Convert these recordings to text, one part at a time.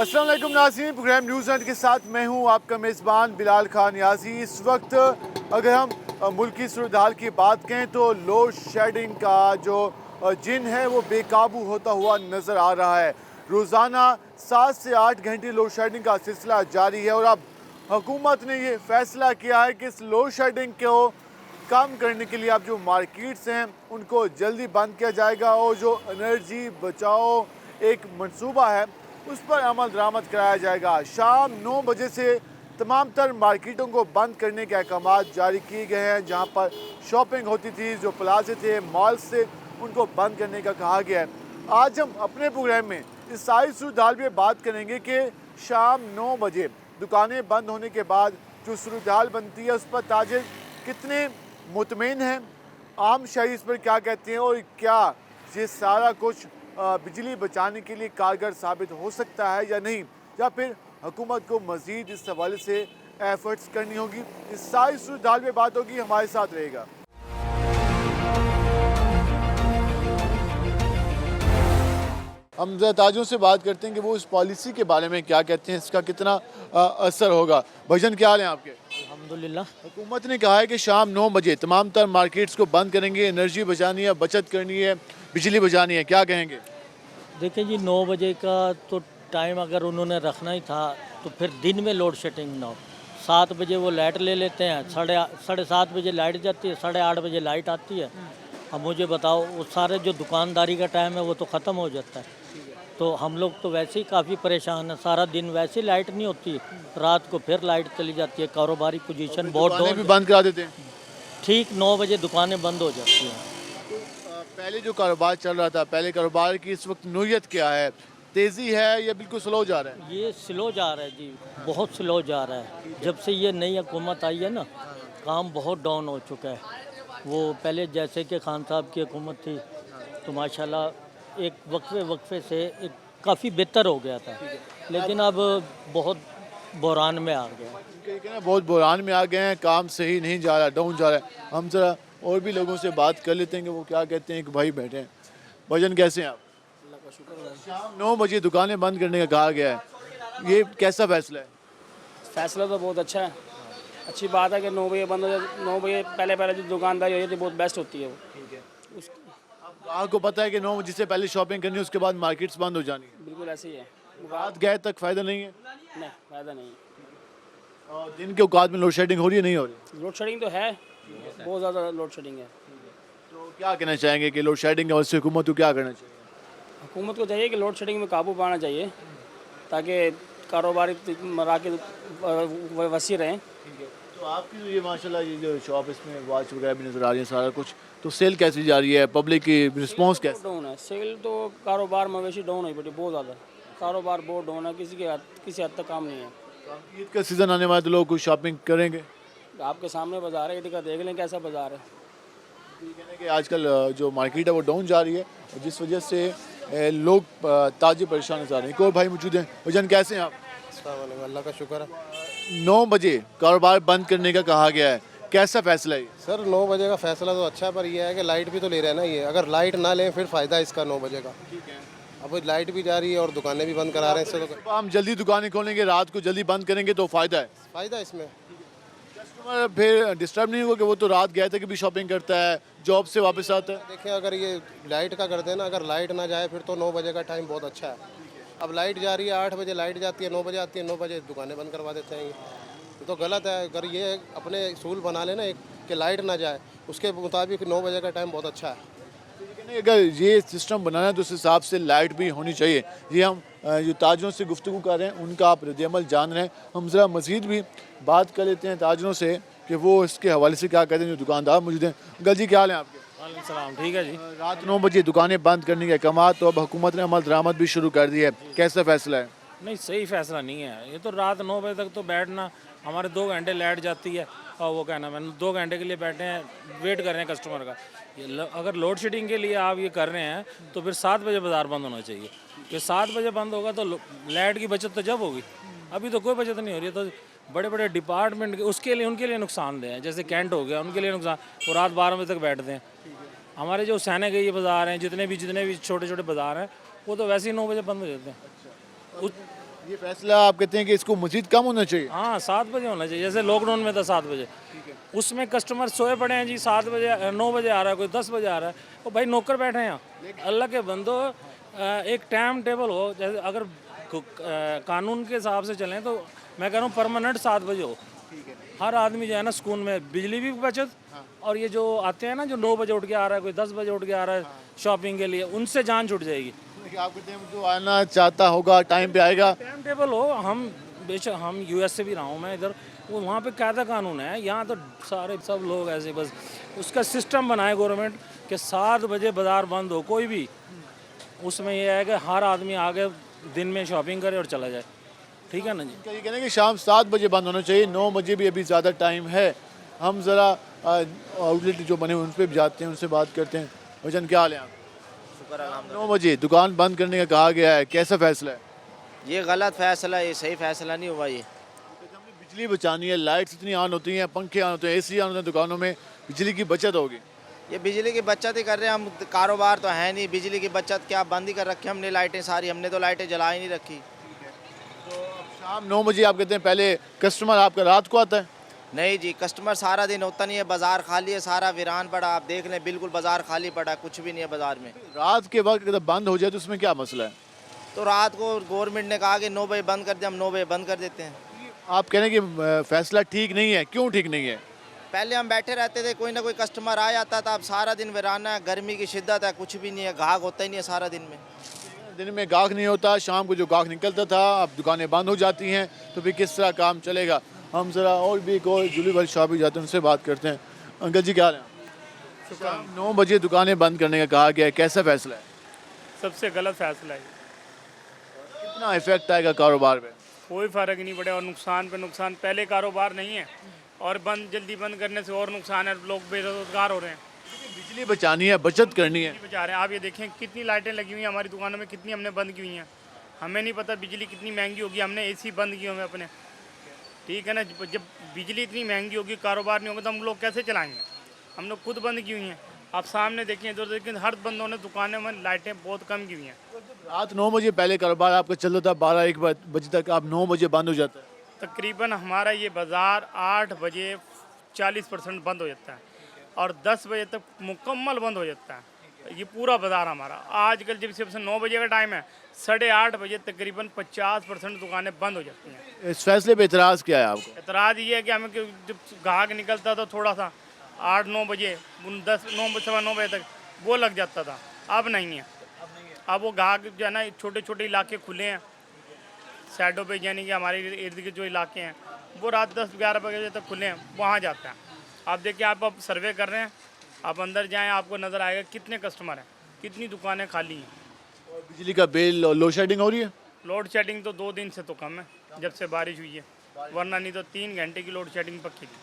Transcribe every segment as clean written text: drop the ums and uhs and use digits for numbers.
अस्सलाम वालेकुम नाज़रीन, प्रोग्राम न्यूज़ एंड के साथ मैं हूं आपका मेज़बान बिलाल खान याजी। इस वक्त अगर हम मुल्की सूरत हाल की बात करें तो लोड शेडिंग का जो जिन है वो बेकाबू होता हुआ नज़र आ रहा है। रोज़ाना 7 से 8 घंटे लोड शेडिंग का सिलसिला जारी है और अब हुकूमत ने ये फ़ैसला किया है कि इस लोड शेडिंग को कम करने के लिए अब जो मार्केट्स हैं उनको जल्दी बंद किया जाएगा और जो एनर्जी बचाओ एक मंसूबा है उस पर अमल दरामद कराया जाएगा। शाम 9 बजे से तमाम तर मार्केटों को बंद करने के अहकाम जारी किए गए हैं। जहां पर शॉपिंग होती थी, जो प्लाजे थे, मॉल्स थे, उनको बंद करने का कहा गया है। आज हम अपने प्रोग्राम में इस सारी सूरत हाल में बात करेंगे कि शाम 9 बजे दुकानें बंद होने के बाद जो सूरत हाल बनती है उस पर ताजिर कितने मुतमईन हैं, आम शहरी इस पर क्या कहते हैं और क्या ये सारा कुछ बिजली बचाने के लिए कारगर साबित हो सकता है या नहीं, या फिर हुकूमत को मज़ीद इस हवाले से एफर्ट्स करनी होगी। इस सारी सूरत हाल में बात होगी, हमारे साथ रहेगा। हम ताजों से बात करते हैं कि वो इस पॉलिसी के बारे में क्या कहते हैं, इसका कितना असर होगा। भजन क्या हाल है आपके? अल्हम्दुलिल्लाह। हुकूमत ने कहा है कि शाम 9 बजे तमाम तर मार्केट्स को बंद करेंगे, एनर्जी बचानी है, बचत करनी है, बिजली बचानी है, क्या कहेंगे? देखिए जी, 9 बजे का तो टाइम अगर उन्होंने रखना ही था तो फिर दिन में लोड शेडिंग ना हो। 7 बजे वो लाइट ले लेते हैं, साढ़े 7 बजे लाइट जाती है, 8:30 बजे लाइट आती है। अब मुझे बताओ, वो सारे जो दुकानदारी का टाइम है वो तो ख़त्म हो जाता है। तो हम लोग तो वैसे ही काफ़ी परेशान हैं। सारा दिन वैसे ही लाइट नहीं होती, रात को फिर लाइट चली जाती है। कारोबारी पोजीशन बहुत दुकानें भी डाउन। बंद करा देते हैं। ठीक 9 बजे दुकानें बंद हो जाती हैं। पहले जो कारोबार चल रहा था, पहले कारोबार की इस वक्त नोयत क्या है? तेज़ी है या बिल्कुल स्लो जा रहा है? ये स्लो जा रहा है जी, बहुत स्लो जा रहा है। जब से ये नई हुकूमत आई है ना, काम बहुत डाउन हो चुका है। वो पहले जैसे कि खान साहब की हुकूमत थी तो माशाल्लाह एक वक्फे से एक काफ़ी बेहतर हो गया था, लेकिन अब बहुत बहरान में आ गया। कहना बहुत बुरान में आ गए हैं, काम सही नहीं जा रहा, डाउन जा रहा है। हम ज़रा और भी लोगों से बात कर लेते हैं कि वो क्या कहते हैं। एक भाई बैठे हैं। भजन कैसे हैं आप? शाम 9 बजे दुकानें बंद करने का कहा गया है, ये कैसा फैसला है? फैसला तो बहुत अच्छा है। अच्छी बात है कि 9 बजे बंद हो जाए। 9 बजे पहले जो दुकानदारी होती है बहुत बेस्ट होती है वो। उस अब आपको पता है कि 9 बजे से पहले शॉपिंग करनी है, उसके बाद मार्केट्स बंद हो जानी है। बिल्कुल ऐसे ही है। रात गए तक फ़ायदा नहीं है। नहीं, फ़ायदा नहीं। और दिन के औकात में लोड शेडिंग हो रही है, नहीं हो रही? लोड शेडिंग तो है, बहुत ज़्यादा लोड शेडिंग है। तो क्या कहना चाहेंगे कि लोड शेडिंग की वजह से हुकूमत को क्या करना चाहिए? हुकूमत को चाहिए कि लोड शेडिंग में काबू पाना चाहिए ताकि कारोबारी मराकज़ वसी रहें। तो आपकी ये माशाल्लाह ये जो शॉप, इसमें वॉच वगैरह भी नज़र आ रही है, सारा कुछ, तो सेल कैसी जा रही है, पब्लिक की रिस्पांस कैसे? डाउन है सेल तो, कारोबार मवेशी डाउन हुई बेटी बहुत ज़्यादा। कारोबार बहुत डाउन है, किसी हद तक काम नहीं है। ईद का सीज़न आने वाला है तो लोग कुछ शॉपिंग करेंगे। आपके सामने बाज़ार है, ईद का देख लें कैसा बाज़ार है। ये कहना है कि आजकल जो मार्केट है वो डाउन जा रही है और जिस वजह से लोग ताजे परेशान नजर आ रहे हैं। कोई भाई मौजूद हैं। भजन कैसे हैं आप? अल्लाह का शुक्र है। 9 बजे कारोबार बंद करने का कहा गया है, कैसा फैसला है? सर 9 बजे का फैसला तो अच्छा है, पर यह है कि लाइट भी तो ले रहे हैं ना। ये अगर लाइट ना लें फिर फ़ायदा है इसका 9 बजे का। अब लाइट भी जा रही है और दुकानें भी बंद करा रहे हैं, इससे तो हम जल्दी दुकानें खोलेंगे, रात को जल्दी बंद करेंगे तो फ़ायदा है। फ़ायदा है इसमें। कस्टमर फिर डिस्टर्ब नहीं होगा कि वो तो रात गए थे कि भी शॉपिंग करता है, जॉब से वापस आता है। देखें, अगर ये लाइट का करते हैं ना, अगर लाइट ना जाए फिर तो 9 बजे का टाइम बहुत अच्छा है। अब लाइट जा रही है, 8 बजे लाइट जाती है, 9 बजे आती है, 9 बजे दुकानें बंद करवा देते हैं। ये तो गलत है। अगर ये अपने असूल बना लेना एक कि लाइट ना जाए, उसके मुताबिक 9 बजे का टाइम बहुत अच्छा है। लेकिन अगर ये सिस्टम बनाना है तो उस हिसाब से लाइट भी होनी चाहिए। ये हम जो ताजरों से गुफ्तगू कर रहे हैं उनका आप रद्द-ए-अमल जान रहे हैं। हम ज़रा मज़ीद भी बात कर लेते हैं ताजरों से कि वो इसके हवाले से क्या कहते हैं। जो दुकानदार मौजूद हैं। अंकल जी क्या हाल है आपके? वालेकुम सलाम। ठीक है जी। रात 9 बजे दुकानें बंद करने के अहकाम तो अब हुकूमत ने अमल दरामद भी शुरू कर दी है, कैसा फैसला है? नहीं, सही फैसला नहीं है ये तो। रात 9 बजे तक तो बैठना, हमारे 2 घंटे लाइट जाती है और वो कहना मैंने 2 घंटे के लिए बैठे हैं, वेट कर रहे हैं कस्टमर का। अगर लोड शेडिंग के लिए आप ये कर रहे हैं तो फिर 7 बजे बाज़ार बंद होना चाहिए। कि 7 बजे बंद होगा तो लाइट की बचत तो जब होगी, अभी तो कोई बचत नहीं हो रही है। तो बड़े बड़े डिपार्टमेंट उसके लिए, उनके लिए नुकसानदेह है। जैसे कैंट हो गया, उनके लिए नुकसान, वो रात 12 बजे तक बैठते हैं। हमारे जो हुसैन के ये बाज़ार हैं, जितने भी छोटे छोटे बाज़ार हैं, वो तो वैसे ही 9 बजे बंद हो जाते हैं। ये फैसला आप कहते हैं कि इसको मजीद कम होना चाहिए? हाँ 7 बजे होना चाहिए, जैसे लॉकडाउन में था 7 बजे। उसमें कस्टमर सोए पड़े हैं जी, 7 बजे 9 बजे आ रहा है, कोई 10 बजे आ रहा है, तो भाई नौकर बैठे हैं यहाँ। अल्लाह के बंदो, एक टाइम टेबल हो, जैसे अगर कानून के हिसाब से चलें तो मैं कह रहा हूँ परमानेंट 7 बजे हो। हर आदमी जो है ना सुकून में, बिजली भी बचत, और ये जो आते हैं ना जो 9 बजे उठ के आ रहा है, कोई 10 बजे उठ के आ रहा है शॉपिंग के लिए, उनसे जान छूट जाएगी। देखिए, आप कहते हैं जो आना चाहता होगा टाइम पे आएगा। टाइम टेबल हो, हम बेशक हम यूएस से भी रहा हूँ मैं इधर, वो वहाँ पे कायदा कानून है, यहाँ तो सारे सब लोग ऐसे बस उसका सिस्टम बनाए गवर्नमेंट कि 7 बजे बाज़ार बंद हो कोई भी, उसमें यह है कि हर आदमी आगे दिन में शॉपिंग करे और चला जाए, ठीक है ना जी। इनका ये कहना है कि शाम 7 बजे बंद होना चाहिए, 9 बजे भी अभी ज़्यादा टाइम है। हम ज़रा आउटलेट जो बने हुए उन पर भी जाते हैं, उनसे बात करते हैं। भजन क्या हाल है आप? 9 बजे दुकान बंद करने का कहा गया है, कैसा फैसला है? ये गलत फैसला है, ये सही फैसला नहीं हुआ। ये बिजली बचानी है, लाइट्स इतनी ऑन होती हैं, पंखे ऑन होते हैं, एसी ऑन होते हैं, दुकानों में बिजली की बचत होगी। ये बिजली की बचत ही कर रहे हैं हम, कारोबार तो है नहीं, बिजली की बचत क्या बंद ही कर रखी हमने लाइटें सारी, हमने तो लाइटें जला ही नहीं रखी। तो अब शाम 9 बजे आप कहते हैं पहले कस्टमर आपका रात को आता है? नहीं जी, कस्टमर सारा दिन होता नहीं है, बाज़ार खाली है, सारा वीरान पड़ा, आप देख लें बिल्कुल बाज़ार खाली पड़ा, कुछ भी नहीं है बाज़ार में। रात के वक्त अगर बंद हो जाए तो उसमें क्या मसला है? तो रात को गवर्नमेंट ने कहा कि 9 बजे बंद कर दे, हम 9 बजे बंद कर देते हैं। आप कह रहे हैं कि फैसला ठीक नहीं है, क्यों ठीक नहीं है? पहले हम बैठे रहते थे, कोई ना कोई कस्टमर आ जाता था, अब सारा दिन वीराना है, गर्मी की शिद्दत है, कुछ भी नहीं है, गाहक होता ही नहीं है सारा दिन में। दिन में गाहक नहीं होता, शाम को जो गाहक निकलता था, अब दुकानें बंद हो जाती हैं, तो फिर किस तरह काम चलेगा? हम ज़रा और भी कोई जूली वाली शॉप भी जाते हैं, उनसे बात करते हैं। अंकल जी क्या हाल है? शाम 9 बजे दुकानें बंद करने का कहा गया है, कैसा फैसला है? सबसे गलत फैसला है। कितना इफेक्ट आएगा कारोबार पे? कोई फ़र्क नहीं पड़ेगा, और नुकसान पे नुकसान। पहले कारोबार नहीं है और जल्दी बंद करने से और नुकसान है, लोग बेरोजगार हो रहे हैं। बिजली बचानी है, बचत करनी है। बिजली बचा रहे हैं। आप ये देखें कितनी लाइटें लगी हुई हैं हमारी दुकानों में, कितनी हमने बंद की हुई हैं। हमें नहीं पता बिजली कितनी महंगी होगी, हमने एसी बंद किए हुए अपने, ठीक है ना। जब बिजली इतनी महंगी होगी, कारोबार नहीं होगा, तो हम लोग कैसे चलाएँगे? हम लोग खुद बंद की हुई हैं। आप सामने देखें इधर, लेकिन हर बंदों ने दुकानों में लाइटें बहुत कम की हुई हैं। रात 9 बजे पहले कारोबार आपका चलता था 12-1 बजे तक, आप 9 बजे बंद हो जाता है। तकरीबन हमारा ये बाज़ार 8 बजे 40% बंद हो जाता है और 10 बजे तक मुकम्मल बंद हो जाता है। ये पूरा बाज़ार हमारा आजकल जब से 9 बजे का टाइम है, 8:30 बजे तकरीबन 50% दुकानें बंद हो जाती हैं। इस फैसले पे इतराज़ क्या है आपको? एतराज़ ये है कि हमें जब गाहक निकलता था थोड़ा सा 8-9 बजे, 9 बजे तक वो लग जाता था, अब नहीं है। अब वो गाहक जो है ना, छोटे छोटे इलाके खुले हैं साइडों पे, यानी कि हमारे इर्द गिर्द जो इलाके हैं वो रात 10-11 बजे तक खुले हैं, वहाँ जाता है। आप देखिए, आप अब सर्वे कर रहे हैं, आप अंदर जाएं, आपको नज़र आएगा कितने कस्टमर हैं, कितनी दुकानें खाली हैं। और बिजली का बिल और लोड शेडिंग हो रही है? लोड शेडिंग तो 2 दिन से तो कम है, जब से बारिश हुई है, वरना नहीं तो 3 घंटे की लोड शेडिंग पक्की थी।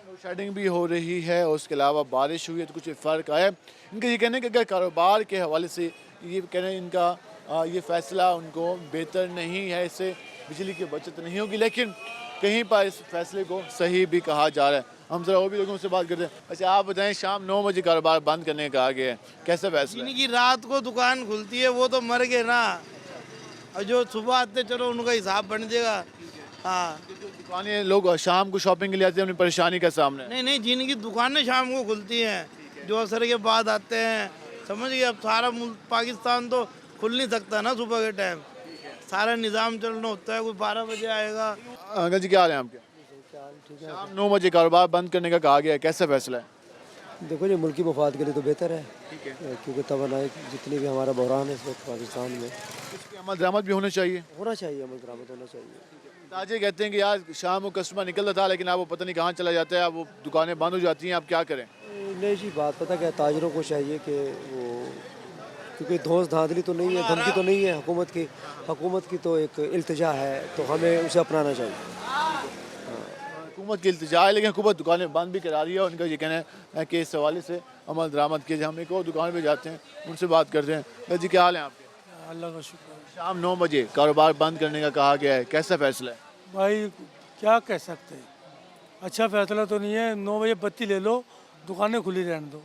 लोड शेडिंग भी हो रही है और उसके अलावा बारिश हुई है, तो कुछ फ़र्क आया। इनका ये कहना है कि अगर कारोबार के हवाले से ये कहना है इनका ये फ़ैसला उनको बेहतर नहीं है, इससे बिजली की बचत नहीं होगी, लेकिन कहीं पर इस फैसले को सही भी कहा जा रहा है। हम ज़रा और भी लोगों से बात करते हैं। अच्छा, आप बताएं, शाम 9 बजे कारोबार बंद करने का कहा गया है, कैसा फैसला है? जिनकी रात को दुकान खुलती है वो तो मर गए ना, और जो सुबह आते चलो उनका हिसाब बन जाएगा। हाँ, दुकानें लोग शाम को शॉपिंग के लिए आते हैं, अपनी परेशानी का सामना है। नहीं, जिनकी दुकानें शाम को खुलती हैं, जो असर के बाद आते हैं, समझ गए। अब सारा मुल्क पाकिस्तान तो खुल नहीं सकता ना सुबह के टाइम, सारा निज़ाम चलना होता है। कोई 12 बजे आएगा। अंकल जी क्या हाल है आपके? शाम 9 बजे कारोबार बंद करने का कहा गया है, कैसा फैसला है? देखो जी, मुल्की मफाद के लिए तो बेहतर है, क्योंकि तवानाई जितनी भी हमारा बहरान है इस वक्त पाकिस्तान में, इसकी अमल दरामद भी होना चाहिए। होना चाहिए, अमल दरामद होना चाहिए। ताजे कहते हैं कि यार शाम को कस्टमर निकलता था, लेकिन अब वो पता नहीं कहाँ चला जाता है, अब वो दुकानें बंद हो जाती हैं, अब क्या करें? नहीं जी, बात पता क्या, ताजरों को चाहिए कि वो, क्योंकि धौंस धांधली तो नहीं है, धमकी तो नहीं है हुकूमत की तो एक इल्तिजा है, तो हमें उसे अपनाना चाहिए। हुकूमत की इल्तिजा है, लेकिन हुकूमत दुकानें बंद भी करा रही है। उनका ये कहना है कि इस हवाले से अमल दरामद किए जाए। हम एक और दुकान पे जाते हैं, उनसे बात करते हैं। जी क्या हाल है आपके? अल्लाह का शुक्र है। शाम 9 बजे कारोबार बंद करने का कहा गया है, कैसा फैसला है? भाई क्या कह सकते हैं, अच्छा फैसला तो नहीं है। 9 बजे बत्ती ले लो, दुकानें खुली रहने दो,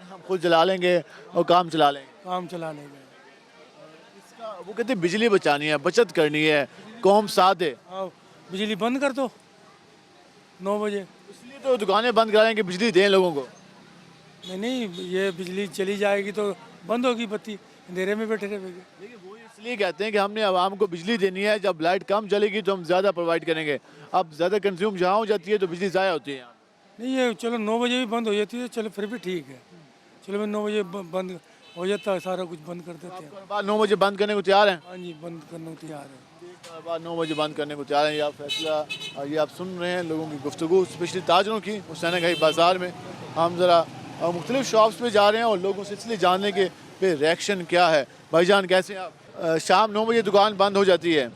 हम खुद चला लेंगे और काम चला लेंगे। काम चलाने में। इसका वो कहते हैं बिजली बचानी है, बचत करनी है, कौम साथ है, अब बिजली बंद कर दो 9 बजे। इसलिए तो दुकानें बंद कराएं कि बिजली दें लोगों को। नहीं, ये बिजली चली जाएगी तो बंद होगी बत्ती, अंधेरे में बैठे रहेंगे। देखिए वो इसलिए कहते हैं कि हमने आवाम को बिजली देनी है, जब लाइट कम चलेगी तो हम ज़्यादा प्रोवाइड करेंगे। अब ज़्यादा कंज्यूम जहाँ हो जाती है तो बिजली ज़ाया होती है। नहीं, ये चलो 9 बजे भी बंद हो जाती है, चलो फिर भी ठीक है। चलो मैं 9 बजे बंद हो जाता है, सारा कुछ बंद कर देते हैं। बाद 9 बजे बंद करने को तैयार हैं? हाँ जी, बंद करने को तैयार है। बाद 9 बजे बंद करने को तैयार हैं। ये आप फैसला, ये आप सुन रहे हैं लोगों की गुफ्तगू, स्पेशली ताजरों की हुसैन खाई बाज़ार में। हम ज़रा मुख्तलिफ शॉप्स पे जा रहे हैं और लोगों से इसलिए जानने के पे रिएक्शन क्या है। भाईजान कैसे हैं आप? शाम 9 बजे दुकान बंद हो जाती है,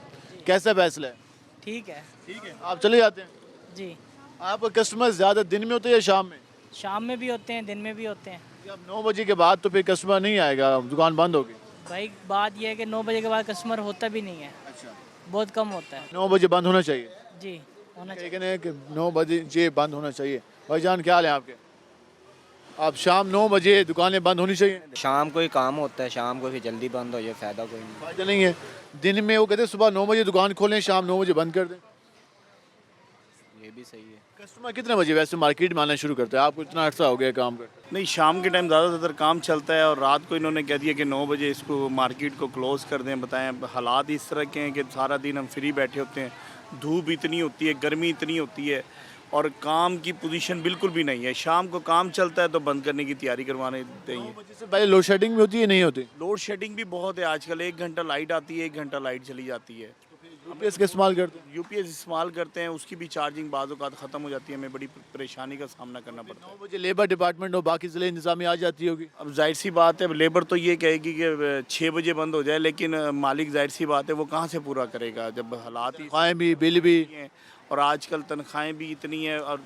कैसा फैसला है? ठीक है। ठीक है, आप चले जाते हैं? जी, आपका कस्टमर ज़्यादा दिन में होते हैं या शाम में? शाम में भी होते हैं, दिन में भी होते हैं। अब 9 बजे के बाद तो फिर कस्टमर नहीं आएगा, दुकान बंद होगी। भाई बात यह है कि 9 बजे के बाद कस्टमर होता भी नहीं है, अच्छा, बहुत कम होता है। 9 बजे बंद होना चाहिए। जी, होना चाहिए। कहने कि 9 बजे बंद होना चाहिए। भाईजान क्या हाल है आपके? आप शाम 9 बजे दुकानें बंद होनी चाहिए? शाम को ही काम होता है, शाम को फिर जल्दी बंद हो जाए, फ़ायदा कोई नहीं। फायदा नहीं है। दिन में वो कहते हैं सुबह 9 बजे दुकान खोलें, शाम 9 बजे बंद कर दें। ये भी सही है। कस्टमर कितने बजे वैसे मार्केट में आना शुरू करते हैं? आपको इतना अर्सा हो गया काम करते? नहीं, शाम के टाइम ज़्यादातर काम चलता है और रात को इन्होंने कह दिया कि 9 बजे इसको मार्केट को क्लोज़ कर दें। बताएं, हालात इस तरह के हैं कि सारा दिन हम फ्री बैठे होते हैं, धूप इतनी होती है, गर्मी इतनी होती है और काम की पोजीशन बिल्कुल भी नहीं है। शाम को काम चलता है तो बंद करने की तैयारी करवाने देंगे। 9 बजे से पहले लोड शेडिंग भी होती है नहीं होती? लोड शेडिंग भी बहुत है आजकल, 1 घंटा लाइट आती है, 1 घंटा लाइट चली जाती है। यूपीएस का इस्तेमाल करते हैं? यूपीएस इस्तेमाल करते हैं, उसकी भी चार्जिंग बाज़ औक़ात ख़त्म हो जाती है, हमें बड़ी परेशानी का सामना करना पड़ता है। 9 बजे लेबर डिपार्टमेंट और बाकी ज़िले इंतज़ामी आ जाती होगी? अब जाहिर सी बात है, लेबर तो ये कहेगी कि 6 बजे बंद हो जाए, लेकिन मालिक जाहिर सी बात है वो कहाँ से पूरा करेगा जब हालात ही तनख्वाहें भी, बिल भी हैं और आजकल तनख्वाहें भी इतनी है और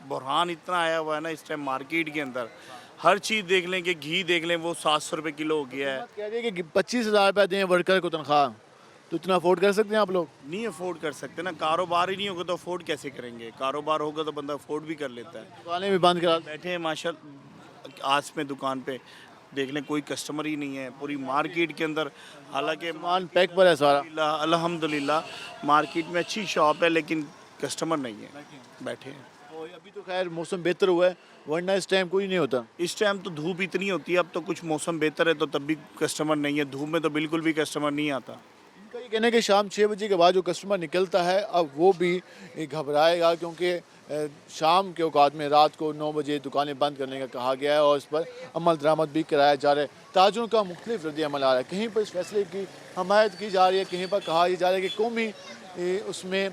बुरहान इतना आया हुआ है ना इस टाइम मार्केट के अंदर। हर चीज़ देख लें कि घी देख लें, वो 700 रुपये किलो हो गया है। कह रही है कि 25,000 रुपये दें वर्कर को तनख्वाह, तो इतना अफोर्ड कर सकते हैं आप लोग? नहीं अफोर्ड कर सकते ना, कारोबार ही नहीं होगा तो अफोर्ड कैसे करेंगे? कारोबार होगा तो बंदा अफोर्ड भी कर लेता है। दुकानें भी बंद करा बैठे हैं माशाल्लाह आस में दुकान पे, देख लें कोई कस्टमर ही नहीं है पूरी मार्केट के अंदर। हालांकि सामान पैक पर है सारा, अल्हम्दुलिल्लाह मार्केट में अच्छी शॉप है लेकिन कस्टमर नहीं है, बैठे हैं। और अभी तो खैर मौसम बेहतर हुआ है, वरना इस टाइम कोई नहीं होता। इस टाइम तो धूप इतनी होती है, अब तो कुछ मौसम बेहतर है तो तब भी कस्टमर नहीं है, धूप में तो बिल्कुल भी कस्टमर नहीं आता। इनका ये कहना है कि शाम 6 बजे के बाद जो कस्टमर निकलता है अब वो भी घबराएगा, क्योंकि शाम के औकात में रात को 9 बजे दुकानें बंद करने का कहा गया है और इस पर अमल दरामद भी कराया जा रहा है। ताजरों का मुख्तलिफ रद्द अमल आ रहा है, कहीं पर इस फैसले की हमायत की जा रही है, कहीं पर कहा जा रहा है कि कौमी उसमें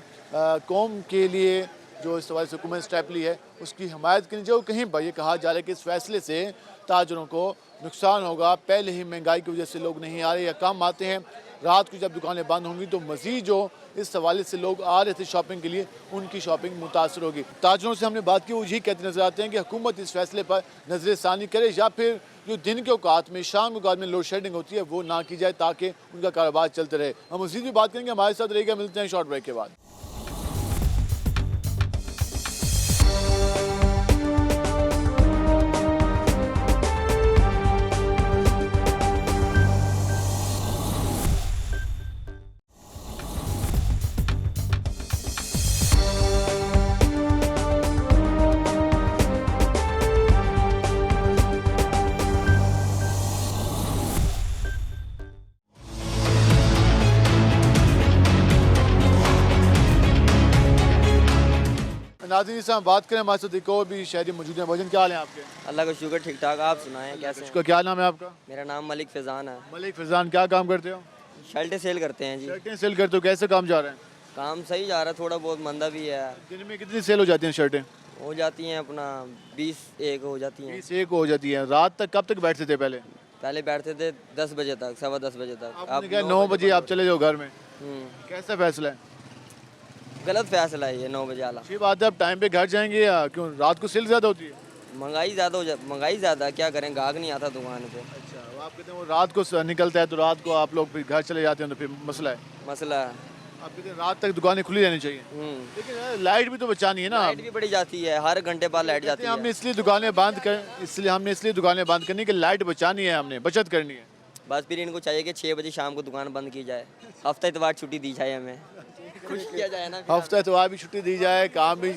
कौम के लिए जो इस हवाले से हुकूमत स्टेप ली है उसकी हमायत करनी चाहिए। कहीं पर यह कहा जा रहा है कि इस फैसले से ताजरों को नुकसान होगा, पहले ही महंगाई की वजह से लोग नहीं आ रहे या कम आते हैं, रात को जब दुकानें बंद होंगी तो मज़ीद जो इस हवाले से लोग आ रहे थे शॉपिंग के लिए उनकी शॉपिंग मुतासर होगी। ताजरों से हमने बात की, वो यही कहते नज़र आते हैं कि हुकूमत इस फैसले पर नजर सानी करे या फिर जो दिन के औकात में शाम के औकात में लोड शेडिंग होती है वो ना की जाए ताकि उनका कारोबार चलते रहे। हम मज़ीद भी बात करेंगे, हमारे साथ रहेगा, मिलते हैं शॉर्ट ब्रेक के बाद। नाज़रीन से हम बात करें, हमारे साथ एक और भी शहरी मौजूद हैं। भोजन क्या हाल है आपके? अल्लाह का शुक्र, ठीक ठाक। आप सुनाएं कैसे उसका क्या नाम है आपका? मेरा नाम मलिक फैज़ान है। मलिक फैज़ान, क्या काम करते हो? शर्टें सेल करते हैं जी। शर्टें सेल करते हो, कैसे काम जा रहा है? काम सही जा रहा है, थोड़ा बहुत मंदा भी है। दिन में कितनी सेल हो जाती हैं शर्टें? हो जाती हैं अपना 20-1 हो जाती हैं। 20-1 हो जाती है। रात तक कब तक बैठते थे पहले? पहले बैठते थे 10 बजे तक, 10:15 बजे तक। आपने कहा 9 बजे आप चले जाओ घर में, कैसा फैसला है? गलत फैसला है ये 9 बजे वाला। अच्छी बात है, अब टाइम पे घर जाएंगे या क्यों? रात को सेल ज़्यादा होती है? महंगाई ज़्यादा हो महंगाई ज़्यादा, क्या करें, गाहक नहीं आता दुकान पे। अच्छा, आप कहते हैं वो रात को निकलता है तो रात को आप लोग फिर घर चले जाते हैं तो फिर मसला है। मसला है, आप कहते हैं रात तक दुकानें खुली रहनी चाहिए, लेकिन लाइट भी तो बचानी है ना। लाइट भी बढ़ी जाती है, हर घंटे बाद लाइट जाती है। हमने इसलिए दुकानें बंद करनी कि लाइट बचानी है, हमने बचत करनी है। बस फिर इनको चाहिए कि 6 बजे शाम को दुकान बंद की जाए, हफ्ता इतवार छुट्टी दी जाए, हमें खुश किया जाए ना। हफ्ता इतवार भी छुट्टी दी जाए, काम भी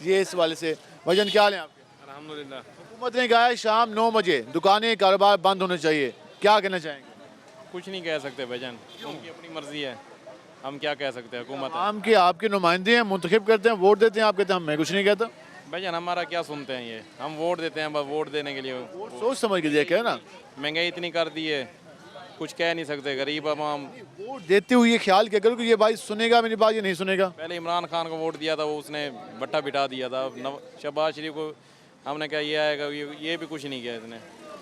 ये इस वाले से। भाईजान क्या हाल है आपके? अल्हम्दुलिल्लाह। हुकूमत ने कहा है शाम 9 बजे दुकानें कारोबार बंद होने चाहिए, क्या कहना चाहेंगे? कुछ नहीं कह सकते भाईजान, उनकी अपनी मर्जी है, हम क्या कह सकते हैं, हुकूमत है। आम के आपके नुमाइंदे हैं, मुंतखब करते हैं, वोट देते हैं, आप कहते हैं मैं कुछ नहीं कहता। भाईजान हमारा क्या सुनते हैं ये, हम वोट देते हैं बस वोट देने के लिए। सोच समझ के दिया क्या ना, महंगाई इतनी कर दी है, कुछ कह नहीं सकते, गरीब आवाम। वोट देते हुए ये ख्याल क्या करो कि ये भाई सुनेगा मेरी बात, ये नहीं सुनेगा। पहले इमरान खान को वोट दिया था, वो उसने भट्टा बिठा दिया था। शहबाज शरीफ को हमने कहा ये आएगा, ये भी कुछ नहीं किया इसने।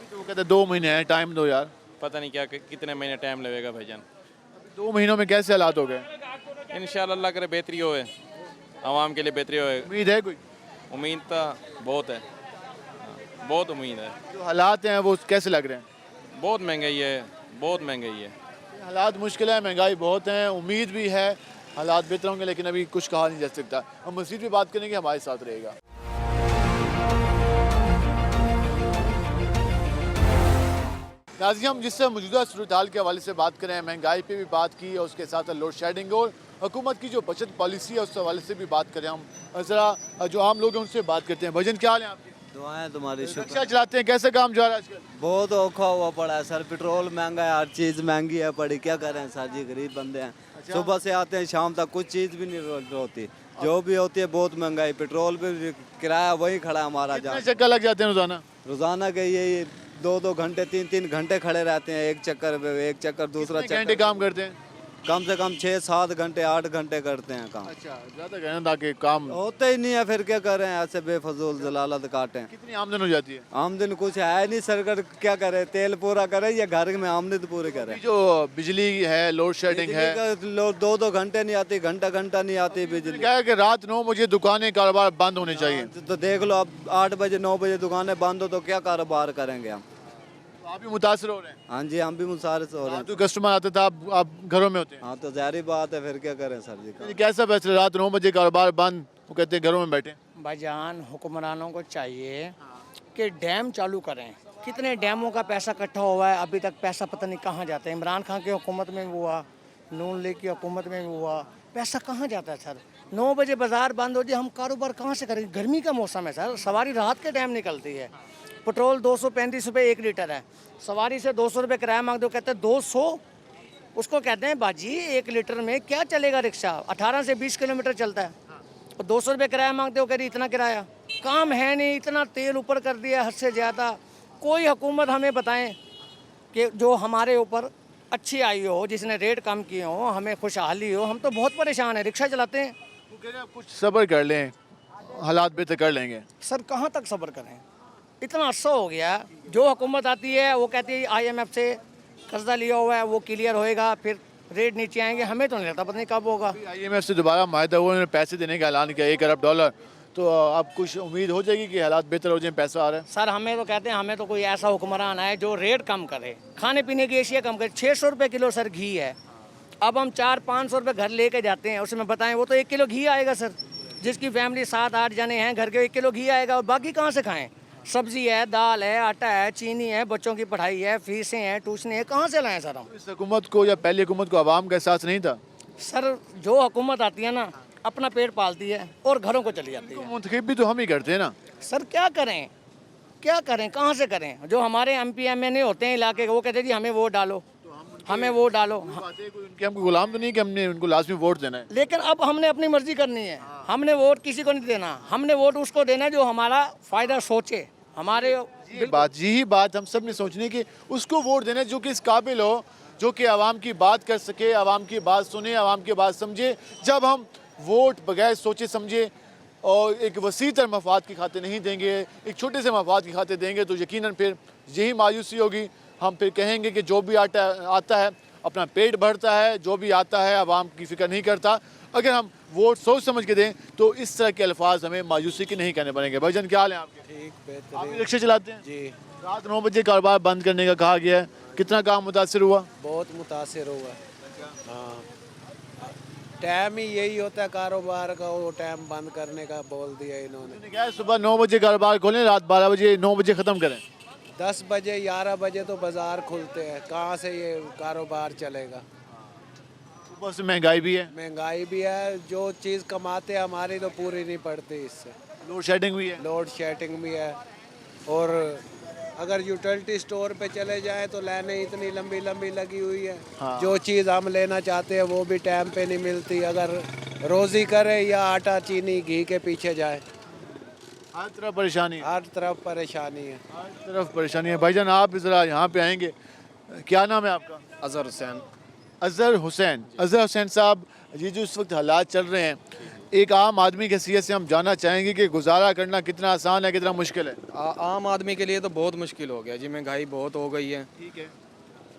तो वो कहते 2 महीने हैं, टाइम दो यार। पता नहीं क्या कितने महीने टाइम लगेगा भाईजान। 2 महीनों में कैसे हालात हो गए? इंशाल्लाह अल्लाह करे बेहतरी होए, आवाम के लिए बेहतरी होए। उम्मीद है कोई? उम्मीद तो बहुत है, बहुत उम्मीद है। जो हालात हैं वो कैसे लग रहे हैं? बहुत महंगाई है, बहुत महंगाई है। हालात मुश्किल है, महंगाई बहुत है, उम्मीद भी है हालात बेहतर होंगे, लेकिन अभी कुछ कहा नहीं जा सकता। हम मज़ीद भी बात करेंगे, हमारे साथ रहेगा। नाज़रीन, हम जिससे मौजूदा सूरत हाल के हवाले से बात करें, महंगाई पे भी बात की और उसके साथ लोड शेडिंग और हुकूमत की जो बचत पॉलिसी है उस हवाले से भी बात करें। हम ज़रा जो आम लोग हैं उनसे बात करते हैं। भजन क्या हाल है आपके? दुआएं तुम्हारी, रिक्शा चलाते हैं, कैसे काम जा रहा है आजकल? बहुत औखा हुआ पड़ा है सर, पेट्रोल महंगा है, हर चीज़ महंगी है पड़ी, क्या करें सर जी, गरीब बंदे हैं। सुबह से आते हैं शाम तक कुछ चीज़ भी नहीं होती, जो भी होती है बहुत महंगाई, पेट्रोल भी किराया वही खड़ा है हमारा। कितने चक्कर लग जाते हैं रोजाना? रोजाना के ये 2-2 घंटे 3-3 घंटे खड़े रहते हैं, एक चक्कर दूसरा कितने घंटे चक्कर। काम करते हैं? कम से कम 6-7 घंटे 8 घंटे करते हैं काम। अच्छा, ज़्यादा कहना ताकि काम होते ही नहीं है, फिर क्या करें, ऐसे बेफजूल जलालत काटें। कितनी आमदन हो जाती है? आमदन कुछ है नहीं सरकार, क्या करे, तेल पूरा करे या घर में आमदन पूरी करे। जो बिजली है, लोड शेडिंग है, 2-2 घंटे नहीं आती, घंटा नहीं आती बिजली। क्या है कि रात 9 बजे दुकानें कारोबार बंद होने चाहिए। तो देख लो, अब 8 बजे 9 बजे दुकानें बंद हो तो क्या कारोबार करेंगे हम? आप भी मुतासर हो रहे हैं? हाँ जी, हम भी मुतासर हो रहे हैं। तो कस्टमर आता था, आप घरों में होते हैं? हाँ तो जाहिर बात है, फिर क्या करें सर जी। कैसा फैसला, रात 9 बजे कारोबार बंद, वो कहते हैं घरों में बैठे? भाईजान हुक्मरानों को चाहिए कि डैम चालू करें। कितने डैमों का पैसा इकट्ठा हुआ है, अभी तक पैसा पता नहीं कहाँ जाता है। इमरान खान की हुकूमत में भी हुआ, नून लीग की हुकूमत में भी हुआ, पैसा कहाँ जाता है सर? 9 बजे बाजार बंद हो जाए, हम कारोबार कहाँ से करेंगे? गर्मी का मौसम है सर, सवारी रात के टाइम निकलती है। पेट्रोल 235 रुपये 1 लीटर है, सवारी से 200 रुपये किराया मांग दो, कहते हैं 200। उसको कहते हैं बाजी 1 लीटर में क्या चलेगा रिक्शा, 18 से 20 किलोमीटर चलता है, और 200 रुपये किराया मांगते हो, कह रही इतना किराया, काम है नहीं, इतना तेल ऊपर कर दिया हद से ज़्यादा। कोई हुकूमत हमें बताएं कि जो हमारे ऊपर अच्छी आई हो, जिसने रेट कम किए हो, हमें खुशहाली हो। हम तो बहुत परेशान हैं, रिक्शा चलाते हैं। वो कह रहे हैं कुछ सब्र कर लें, हालात बेहतर कर लेंगे। सर कहाँ तक सब्र करें, इतना अरसा हो गया। जो हुकूमत आती है वो कहती है IMF से कर्जा लिया हुआ है, वो क्लियर होएगा, फिर रेट नीचे आएंगे। हमें तो नहीं लगता, पता नहीं कब होगा। IMF से दोबारा माहिदा हुआ, उन्होंने पैसे देने का ऐलान किया, $1 अरब। तो आप कुछ उम्मीद हो जाएगी कि हालात बेहतर हो जाए, पैसा आ रहा है? सर हमें तो कहते हैं, हमें तो कोई ऐसा हुक्मरान आए जो रेट कम करे, खाने पीने की एशिया कम करे। 600 रुपये किलो सर घी है, अब हम 400-500 रुपये घर लेके जाते हैं, उसमें बताएं वो तो 1 किलो घी आएगा सर। जिसकी फैमिली 7-8 जने हैं, घर के 1 किलो घी आएगा, और बाकी कहाँ से खाएं? सब्जी है, दाल है, आटा है, चीनी है, बच्चों की पढ़ाई है, फीसें हैं, ट्यूशनें हैं, कहाँ से लाएं सर हम? इस हुकूमत को या पहली हुकूमत को आवाम का एहसास नहीं था? सर जो हुकूमत आती है ना, अपना पेट पालती है और घरों को चली जाती है। मुंतखब भी तो हम ही करते हैं ना सर, क्या करें, क्या करें, कहाँ से करें? जो हमारे MP MNA होते हैं इलाके के, वो कहते हैं जी हमें वोट डालो, हमें वोट डालो। उनके हमको गुलाम तो नहीं कि हमने उनको लाजमी वोट देना है, लेकिन अब हमने अपनी मर्जी करनी है। हमने वोट किसी को नहीं देना, हमने वोट उसको देना है जो हमारा फ़ायदा सोचे। हमारे यही बात हम सब ने सोचनी कि उसको वोट देना जो कि इस काबिल हो, जो कि आवाम की बात कर सके, आवाम की बात सुने, आवाम की बात समझे। जब हम वोट बगैर सोचे समझे और एक वसीतर मफाद की खातिर नहीं देंगे, एक छोटे से मफाद की खातिर देंगे, तो यकीनन फिर यही मायूसी होगी। हम फिर कहेंगे कि जो भी आता है अपना पेट भरता है, जो भी आता है आवाम की फ़िक्र नहीं करता। अगर हम वोट सोच समझ के दें तो इस तरह के अल्फाज हमें मायूसी के नहीं कहने पड़ेंगे। भाईजान क्या हाल है आपके? ठीक, बेहतर। आप रिक्शे चलाते हैं? जी। रात 9 बजे कारोबार बंद करने का कहा गया है, कितना काम मुतासर हुआ? बहुत मुतासर हुआ। हाँ, टाइम ही यही होता है कारोबार का, वो टाइम बंद करने का बोल दिया इन्होंने। क्या है, सुबह 9 बजे कारोबार खोलें, रात 12 बजे 9 बजे ख़त्म करें? 10 बजे 11 बजे तो बाज़ार खुलते हैं, कहाँ से ये कारोबार चलेगा। ऊपर से महंगाई भी है, महंगाई भी है, जो चीज़ कमाते हैं हमारी तो पूरी नहीं पड़ती इससे। लोड शेडिंग भी है। लोड शेडिंग भी है, और अगर यूटिलिटी स्टोर पे चले जाएं तो लाइनें इतनी लंबी लंबी लगी हुई है। हाँ। जो चीज़ हम लेना चाहते हैं वो भी टाइम पे नहीं मिलती। अगर रोज़ी करे या आटा चीनी घी के पीछे जाए, हर तरफ परेशानी है। हर तरफ परेशानी है। हर तरफ परेशानी है। भाईजान आप ज़रा यहाँ पे आएंगे, क्या नाम है आपका? अजहर हुसैन। अजहर हुसैन। अजहर हुसैन साहब, ये जो इस वक्त हालात चल रहे हैं, एक आम आदमी की हैसियत से हम जानना चाहेंगे कि गुजारा करना कितना आसान है, कितना मुश्किल है? आम आदमी के लिए तो बहुत मुश्किल हो गया जी, महंगाई बहुत हो गई है। ठीक है।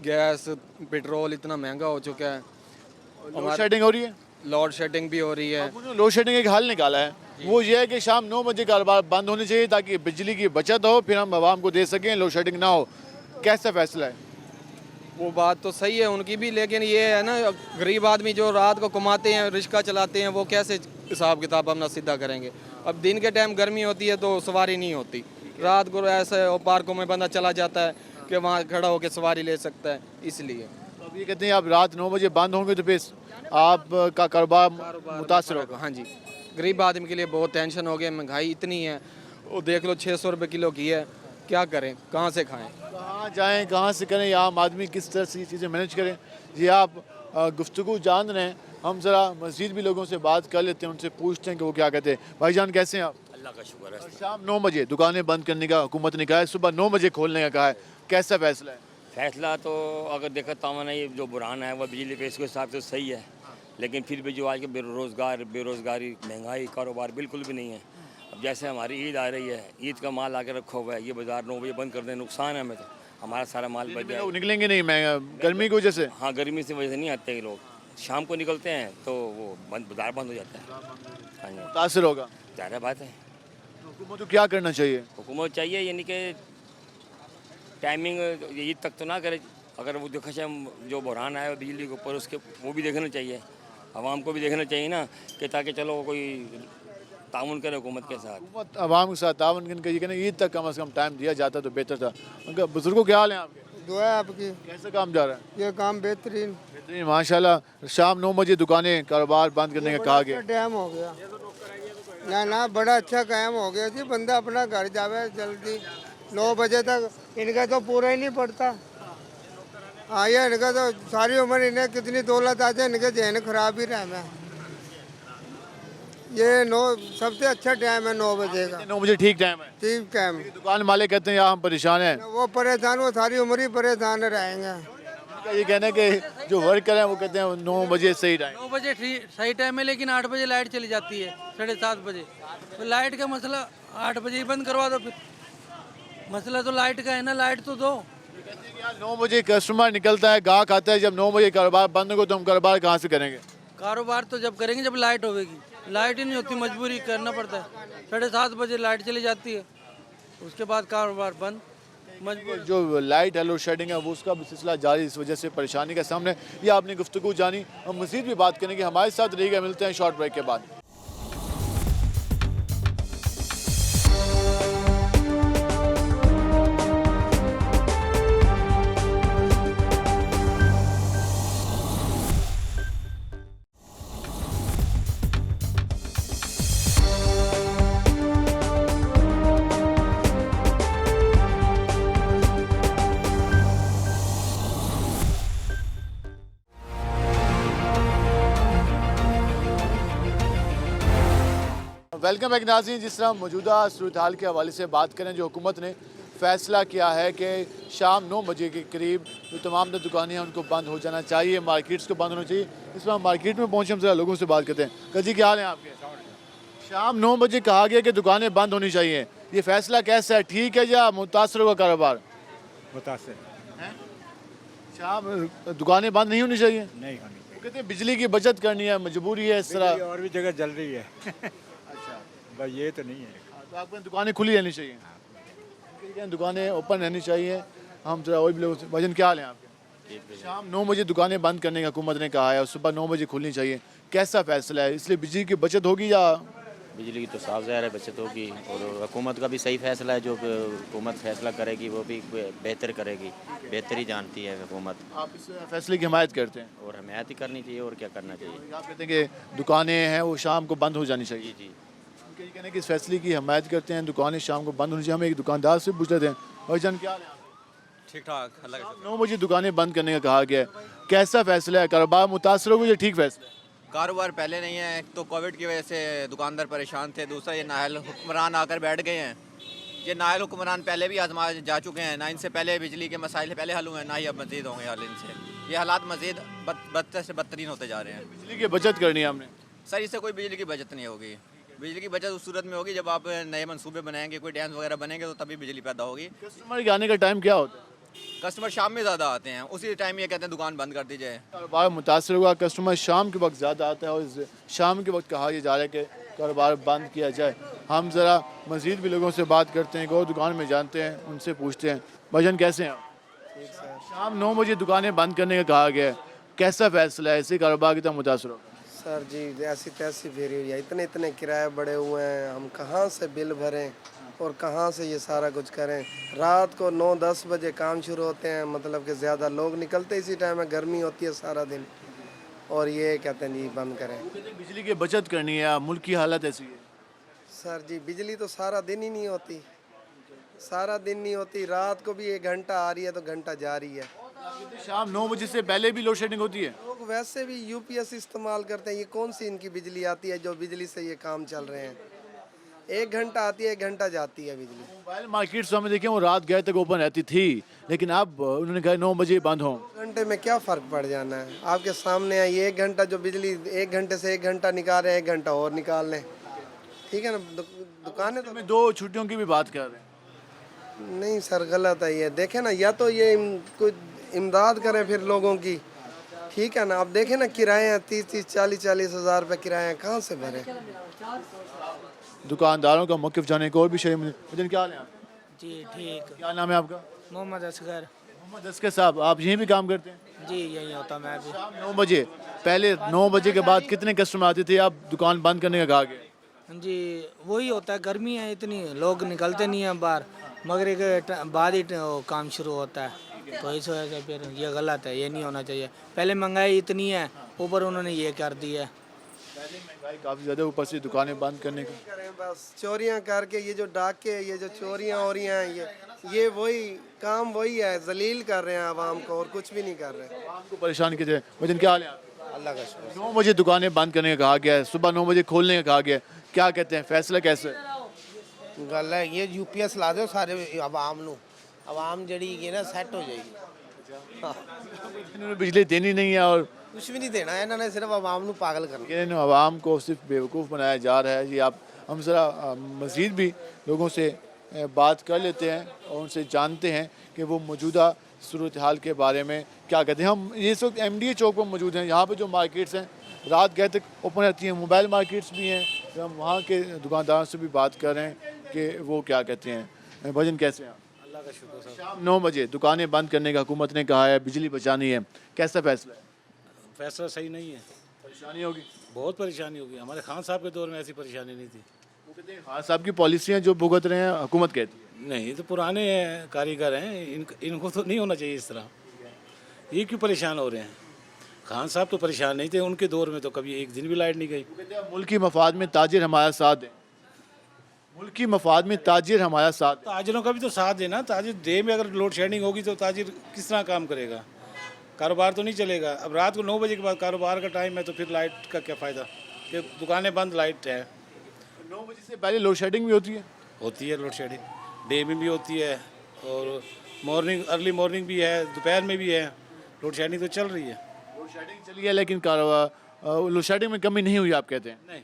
गैस पेट्रोल इतना महंगा हो चुका है। लोड शेडिंग हो रही है। लोड शेडिंग भी हो रही है। उन्होंने लोड शेडिंग एक हल निकाला है, वो ये है कि शाम 9 बजे कारोबार बंद होने चाहिए ताकि बिजली की बचत हो, फिर हम आवाम को दे सकें, लोड शेडिंग ना हो। कैसा फैसला है? वो बात तो सही है उनकी भी, लेकिन ये है ना, गरीब आदमी जो रात को कमाते हैं, रिक्शा चलाते हैं, वो कैसे हिसाब किताब अपना सीधा करेंगे। अब दिन के टाइम गर्मी होती है तो सवारी नहीं होती, रात को ऐसे पार्कों में बंदा चला जाता है कि वहाँ खड़ा होकर सवारी ले सकता है, इसलिए। तो अब ये कहते हैं आप रात 9 बजे बंद होंगे तो फिर आपका कारोबार मुतासर होगा। हाँ जी, गरीब आदमी के लिए बहुत टेंशन हो गया, महंगाई इतनी है। वो देख लो 600 रुपये किलो घी है, क्या करें, कहाँ से खाएं, कहाँ जाएं, कहाँ से करें, या आम आदमी किस तरह से ये चीज़ें मैनेज करें। जी आप गुफ्तगू जान रहे हैं, हम ज़रा मज़ीद भी लोगों से बात कर लेते हैं, उनसे पूछते हैं कि वो क्या कहते हैं। भाईजान कैसे हैं आप? अल्लाह का शुक्र है। शाम 9 बजे दुकानें बंद करने का हुकूमत ने कहा है, सुबह 9 बजे खोलने का कहा है, कैसा फैसला है? फैसला तो अगर देखा तावन है, ये जो बुरान है वह बिजली पे इसके हिसाब से सही है, लेकिन फिर भी जो आज के बेरोज़गारी महंगाई कारोबार बिल्कुल भी नहीं है। अब जैसे हमारी ईद आ रही है, ईद का माल आके रखा हुआ है, ये बाज़ार 9 बजे बंद कर दें, नुकसान है हमें, तो हमारा सारा माल बच जाए। निकलेंगे नहीं महंगा गर्मी की वजह से? हाँ, गर्मी से वजह से नहीं आते लोग, शाम को निकलते हैं तो वो बाज़ार बंद हो जाता है। हाँ जी, मुतासर होगा। ज़्यादा बात है। हुकूमत को क्या करना चाहिए? हुकूमत चाहिए यानी कि टाइमिंग ईद तक तो ना करे, अगर वो देखा जाए जो बुरान आया बिजली के ऊपर, उसके वो भी देखना चाहिए, आवाम को भी देखना चाहिए ना, कि ताकि चलो कोई ताउन करे हुकूमत के साथ। हुकूमत आवाम के साथ ताउन करके ये कहना ईद तक कम से कम टाइम दिया जाता तो बेहतर था। उनका बुजुर्गों क्या हाल है आपके? दुआ है आपकी। कैसा काम जा रहा है? ये काम बेहतरीन बेहतरीन माशाल्लाह। शाम 9 बजे दुकानें कारोबार बंद करने का कहा गया। टाइम हो गया ना, बड़ा अच्छा काम हो गया जी, बंदा अपना घर जावे जल्दी। 9 बजे तक इनका तो पूरा ही नहीं पड़ता। हाँ, ये इनका तो सारी उम्र इन्हें कितनी दौलत आ जाए, इनके जहन खराब ही रहना है। ये 9 सबसे अच्छा टाइम है 9 बजे का। 9 बजे ठीक टाइम है। ठीक टाइम। दुकान मालिक कहते हैं यार हम परेशान हैं। वो परेशान, वो सारी उम्र ही परेशान रहेंगे। ये कहना है कि जो वर्कर हैं वो कहते हैं 9 बजे सही टाइम। 9 बजे सही टाइम है, लेकिन 8 बजे लाइट चली जाती है, 7:30 बजे। तो लाइट का मसला 8 बजे ही बंद करवा दो, फिर मसला तो लाइट का है ना, लाइट तो दो। 9 बजे कस्टमर निकलता है, गाहक आता है, जब 9 बजे कारोबार बंद होगा तो हम कारोबार कहाँ से करेंगे? कारोबार तो जब करेंगे जब लाइट होगी, लाइट ही नहीं होती, मजबूरी करना पड़ता है। 7:30 बजे लाइट चली जाती है, उसके बाद कारोबार बंद। जो लाइट है, लोड शेडिंग है, वो उसका भी सिलसिला जारी, इस वजह से परेशानी का सामने। ये आपने गुफ्तगू जानी, हम मज़ीद भी बात करेंगे, हमारे साथ रहिएगा। मिलते हैं शॉर्ट ब्रेक के बाद। वेलकम बैक नाज़रीन। जिस तरह मौजूदा सूरत हाल के हवाले से बात करें, जो हुकूमत ने फ़ैसला किया है कि शाम 9 बजे के करीब जो तमाम दुकानें हैं उनको बंद हो जाना चाहिए, मार्केट्स को बंद होना चाहिए। इस पर हम मार्केट में पहुँचे, हम ज़रा लोगों से बात करते हैं। कजी क्या हाल है आपके? शाम 9 बजे कहा गया कि दुकानें बंद होनी चाहिए, ये फ़ैसला कैसा है, ठीक है या मुतासर होगा कारोबार? मुतासर। शाम दुकानें बंद नहीं होनी चाहिए? नहीं होनी चाहिए। कहते हैं बिजली की बचत करनी है, मजबूरी है, इस तरह और भी जगह जल रही है। अच्छा, बस ये तो नहीं है। तो आपको दुकानें खुली रहनी चाहिए, दुकानें ओपन रहनी चाहिए। हम जरा और भी लोगों से, भजन क्या हाल है आपके? शाम 9 बजे दुकानें बंद करने का हुकूमत ने कहा है और सुबह 9 बजे खुलनी चाहिए, कैसा फैसला है? इसलिए बिजली की बचत होगी या बिजली की तो साफ ज़ाहिर है बचत होगी, और हुकूमत का भी सही फैसला है। जो हुकूमत फैसला करेगी वो भी बेहतर करेगी, बेहतर ही जानती है हुकूमत। आप इस फैसले की हिमायत करते हैं? और हमायत ही करनी चाहिए, और क्या करना चाहिए। आप कहते हैं कि दुकानें हैं वो शाम को बंद हो जानी चाहिए? जी उनके ये कहने कि इस फैसले की हिमायत करते हैं, दुकानें शाम को बंद होनी चाहिए। हम एक दुकानदार से पूछ रहे थे, भाई जान क्या हाल है? ठीक ठाक, अल्लाह का 9 बजे दुकानें बंद करने का कहा गया है, कैसा फैसला है? कारोबार मुतासर होगा, ये ठीक फैसला है? कारोबार पहले नहीं है। एक तो कोविड की वजह से दुकानदार परेशान थे, दूसरा ये नाहल हुक्मरान आकर बैठ गए हैं। ये नाहल हुक्मरान पहले भी आजमा जा चुके हैं, ना इनसे पहले बिजली के मसाइल पहले हल हुए हैं, ना ही अब मजीद होंगे हल इनसे। ये हालात मजीद बदतर से बदतरीन होते जा रहे हैं। बिजली की बचत करनी है हमने। सर, इससे कोई बिजली की बचत नहीं होगी। बिजली की बचत उस सूरत में होगी जब आप नए मंसूबे बनाएंगे, कोई डैम्स वगैरह बनेंगे, तो तभी बिजली पैदा होगी। कस्टमर के आने का टाइम क्या होता है? कस्टमर शाम में ज़्यादा आते हैं, उसी टाइम ये कहते हैं दुकान बंद कर दी जाए। कारोबार मुतासर हुआ, कस्टमर शाम के वक्त ज़्यादा आता है और शाम के वक्त कहा यह जा रहा है कि कारोबार बंद किया जाए। हम ज़रा मज़ीद भी लोगों से बात करते हैं, और दुकान में जानते हैं, उनसे पूछते हैं। भाईजान कैसे हैं आप? शाम 9 बजे दुकानें बंद करने का कहा गया है, कैसा फैसला है? इससे कारोबार कितना मुतासर होगा? सर जी ऐसी तैसी फेरी हुई है, इतने इतने किराए बढ़े हुए हैं, हम कहाँ से बिल भरें और कहाँ से ये सारा कुछ करें। रात को 9-10 बजे काम शुरू होते हैं, मतलब कि ज़्यादा लोग निकलते इसी टाइम है, गर्मी होती है सारा दिन, और ये कहते हैं जी बंद करें। बिजली की बचत करनी है, मुल्क की हालत ऐसी है। सर जी बिजली तो सारा दिन ही नहीं होती, सारा दिन नहीं होती, रात को भी 1 घंटा आ रही है तो घंटा जा रही है। शाम 9 बजे से पहले भी लोड शेडिंग होती है? लोग वैसे भी यूपीएस इस्तेमाल करते हैं, ये कौन सी इनकी बिजली आती है जो बिजली से ये काम चल रहे हैं। 1 घंटा आती है, 1 घंटा जाती है बिजली। मोबाइल मार्केट्स हमें देखें वो रात गए तक ओपन रहती थी, लेकिन अब उन्होंने कहा 9 बजे बंद हो। घंटे में क्या फ़र्क पड़ जाना है, आपके सामने है। ये 1 घंटा जो बिजली 1 घंटे से 1 घंटा निकाल रहे हैं, 1 घंटा और निकाल लें, ठीक है ना। दुकानें तो में 2 छुट्टियों की भी बात कर रहे हैं। नहीं सर, गलत है ये। देखें ना, या तो ये कुछ इमदाद करें फिर लोगों की, ठीक है ना। आप देखें ना, किराए हैं 30-30, 40-40 हज़ार रुपये किराए हैं, कहाँ से भरें। दुकानदारों का मौक़िफ़ जाने को और भी शरीफ मुझे क्या हाल है? जी ठीक। क्या नाम है आपका? मोहम्मद असगर। मोहम्मद असगर साहब, आप यहीं भी काम करते हैं? जी यही होता मैं भी। 9 बजे पहले 9 बजे के बाद कितने कस्टमर आते थे? आप दुकान बंद करने का कहा गया? जी वही होता है, गर्मी है इतनी, लोग निकलते नहीं हैं बाहर, मगरिब के बाद ही काम शुरू होता है, तो इस वजह से फिर ये गलत है, ये नहीं होना चाहिए। पहले महंगाई इतनी है, ऊपर उन्होंने ये कर दी है। महंगाई काफ़ी ज़्यादा, ऊपर से दुकानें बंद करने का करें बस चोरियां करके। ये जो डाके, ये जो चोरियां हो रही हैं, ये वही काम वही है, जलील कर रहे हैं आवाम को, और कुछ भी नहीं कर रहे। आवाम को परेशान कीजिए। वजन क्या हाल है? अल्लाह का शुक्र। 9 बजे दुकानें बंद करने का कहा गया है, सुबह 9 बजे खोलने का कहा गया है, क्या कहते हैं, फैसला कैसे है? गल है ये यूपीएस ला दो सारे आवाम नू, आवाम जड़ी है ना सेट हो जाएगी। इन्होंने बिजली देनी नहीं है और कुछ भी नहीं देना है, इन्होंने सिर्फ आवाम नू पागल करना। इन आवाम को सिर्फ बेवकूफ़ बनाया जा रहा है। जी आप हम ज़रा मज़ीद भी लोगों से बात कर लेते हैं और उनसे जानते हैं कि वो मौजूदा सूरत हाल के बारे में क्या कहते हैं। हम इस वक्त MDA चौक पर मौजूद हैं। यहाँ पे जो मार्केट्स हैं रात गए तक ओपन रहती हैं, मोबाइल मार्केट्स भी हैं। तो हम वहाँ के दुकानदारों से भी बात कर रहे हैं कि वो क्या कहते हैं। भजन कैसे हैं? अल्लाह का शुक्र सर। शाम 9 बजे दुकानें बंद करने का हुकूमत ने कहा है, बिजली बचानी है, कैसा फैसला है? फैसला सही नहीं है, परेशानी होगी, बहुत परेशानी होगी। हमारे खान साहब के दौर में ऐसी परेशानी नहीं थी। वो कहते हैं खान साहब की पॉलिसियाँ जो भुगत रहे हैं हुकूमत कहती है। नहीं, तो पुराने कारीगर हैं, इनको तो नहीं होना चाहिए इस तरह। ये क्यों परेशान हो रहे हैं? खान साहब तो परेशान नहीं थे, उनके दौर में तो कभी एक दिन भी लाइट नहीं गई। मुल्क की मफाद में ताजिर हमारा साथ है, मुल्क की मफाद में ताजिर हमारा साथ है। ताजिरों का भी तो साथ देना, ताजिर दे में अगर लोड शेडिंग होगी तो ताजिर किस तरह काम करेगा? कारोबार तो नहीं चलेगा। अब रात को 9 बजे के बाद कारोबार का टाइम है, तो फिर लाइट का क्या फ़ायदा कि दुकानें बंद, लाइट है। 9 बजे से पहले लोड शेडिंग भी होती है? होती है लोड शेडिंग, डे में भी होती है और मॉर्निंग, अर्ली मॉर्निंग भी है, दोपहर में भी है। लोड शेडिंग तो चल रही है। लोड शेडिंग चली है, लेकिन लोड शेडिंग में कमी नहीं हुई आप कहते हैं? नहीं,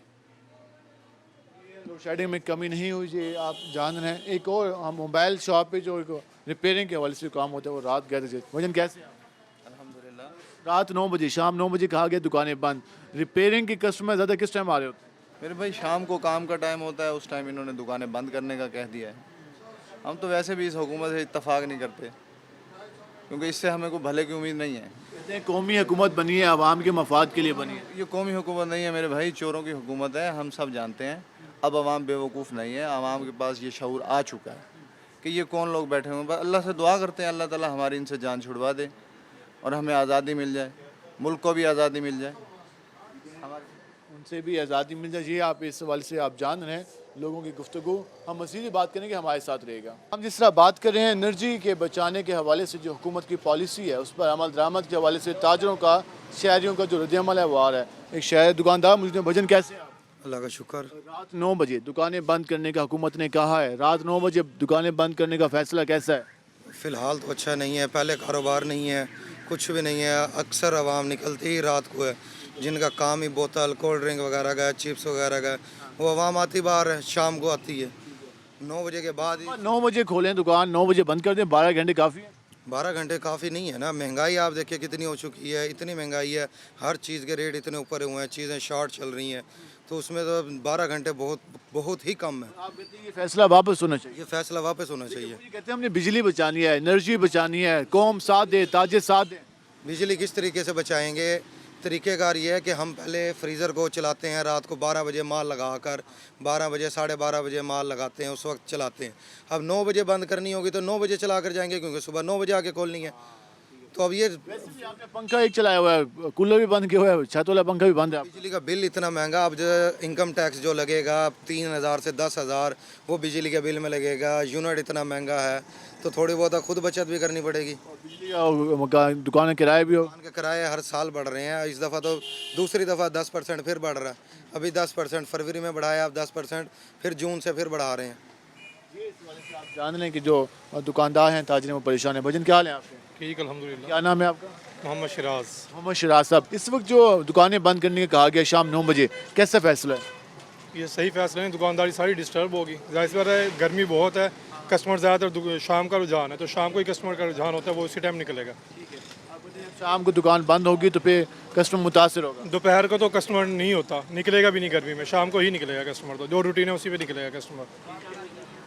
लोड शेडिंग में कमी नहीं हुई। जी आप जान रहे हैं। एक और हम मोबाइल शॉप पे जो एक रिपेयरिंग के हवाले से काम होता है वो रात गए थे। वजन कैसे? अल्हम्दुलिल्लाह। रात 9 बजे, शाम 9 बजे कहा गया दुकानें बंद। रिपेयरिंग के कस्टमर ज़्यादा किस टाइम आ रहे होते हैं? मेरे भाई शाम को काम का टाइम होता है, उस टाइम इन्होंने दुकानें बंद करने का कह दिया है। हम तो वैसे भी इस हुकूमत से इत्तफाक नहीं करते, क्योंकि इससे हमें कोई भले की उम्मीद नहीं है। कहते हैं कौमी हुकूमत बनी है, आवाम के मफाद के लिए बनी है। ये कौमी हुकूमत नहीं है मेरे भाई, चोरों की हुकूमत है, हम सब जानते हैं। अब आवाम बेवकूफ़ नहीं है, आवाम के पास ये शऊर आ चुका है कि ये कौन लोग बैठे हुए हैं। बस अल्लाह से दुआ करते हैं अल्लाह ताला हमारी इनसे जान छुड़वा दे और हमें आज़ादी मिल जाए, मुल्क को भी आज़ादी मिल जाए, उनसे भी आज़ादी मिल जाए। ये आप इस सवाल से आप जान रहे हैं लोगों की गुफ्तगू। हम मज़ीद बात करेंगे, हमारे साथ रहेगा। हम जिस तरह बात कर रहे हैं एनर्जी के बचाने के हवाले से जो हुकूमत की पॉलिसी है उस पर अमल दरामद के हवाले से ताजरों का, शहरियों का जो रद्द-ए-अमल है वो आ रहा है। एक शहर दुकानदार मुझे भजन कैसे हैं आप? अल्लाह का शुक्र। रात 9 बजे दुकानें बंद करने का हुकूमत ने कहा है, रात 9 बजे दुकानें बंद करने का फैसला कैसा है? फ़िलहाल तो अच्छा नहीं है, पहले कारोबार नहीं है, कुछ भी नहीं है। अक्सर आवाम निकलती ही रात को है, जिनका काम ही बोतल कोल्ड ड्रिंक वगैरह का, चिप्स वगैरह का, वो आवाम आती बाहर है, शाम को आती है 9 बजे के बाद ही। 9 बजे खोलें दुकान, 9 बजे बंद कर दें, 12 घंटे काफ़ी है? 12 घंटे काफ़ी नहीं है ना। महंगाई आप देखिए कितनी हो चुकी है, इतनी महंगाई है, हर चीज़ के रेट इतने ऊपर हुए हैं, चीज़ें शॉर्ट चल रही हैं, तो उसमें तो 12 घंटे बहुत ही कम है। आप कहते हैं ये फैसला वापस होना चाहिए? ये फैसला वापस होना चाहिए। कहते हैं हमने बिजली बचानी है, एनर्जी बचानी है, कौम साथ दे, ताजे साथ दे। बिजली किस तरीके से बचाएंगे? तरीक़ेकार ये है कि हम पहले फ्रीज़र को चलाते हैं रात को 12 बजे माल लगाकर, 12 बजे 12:30 बजे माल लगाते हैं, उस वक्त चलाते हैं। अब 9 बजे बंद करनी होगी तो 9 बजे चला कर जाएंगे, क्योंकि सुबह 9 बजे आके खोलनी है। तो अब ये आपने पंखा एक चलाया हुआ है, कूलर भी बंद किया हुआ है, छत वाला पंखा भी बंद है। बिजली का बिल इतना महंगा, अब जो इनकम टैक्स जो लगेगा 3,000 से 10,000 वो बिजली के बिल में लगेगा, यूनिट इतना महंगा है, तो थोड़ी बहुत खुद बचत भी करनी पड़ेगी। बिजली का दुकान किराए भी हो, दुकान के किराए हर साल बढ़ रहे हैं, इस दफ़ा तो दूसरी दफ़ा 10% फिर बढ़ रहा है। अभी 10% फरवरी में बढ़ाया, अब 10% फिर जून से फिर बढ़ा रहे हैं। आप जान लें कि जो दुकानदार हैं, ताजर वो परेशान है। भजन क्या हाल है आपके? ठीक अल्हम्दुलिल्लाह। क्या नाम है आपका? मोहम्मद शिराज। मोहम्मद शिराज साहब, इस वक्त जो दुकानें बंद करने का कहा गया शाम 9 बजे, कैसा फैसला है? ये सही फैसला नहीं, दुकानदारी सारी डिस्टर्ब होगी। जाहिर सी बात है गर्मी बहुत है, कस्टमर ज़्यादातर शाम का रुझान है, तो शाम को ही कस्टमर का रुझान होता है, वो उसी टाइम निकलेगा। शाम को दुकान बंद होगी तो फिर कस्टमर मुतासर होगा। दोपहर को तो कस्टमर नहीं होता, निकलेगा भी नहीं गर्मी में, शाम को ही निकलेगा कस्टमर, तो जो रूटीन है उसी पे निकलेगा कस्टमर।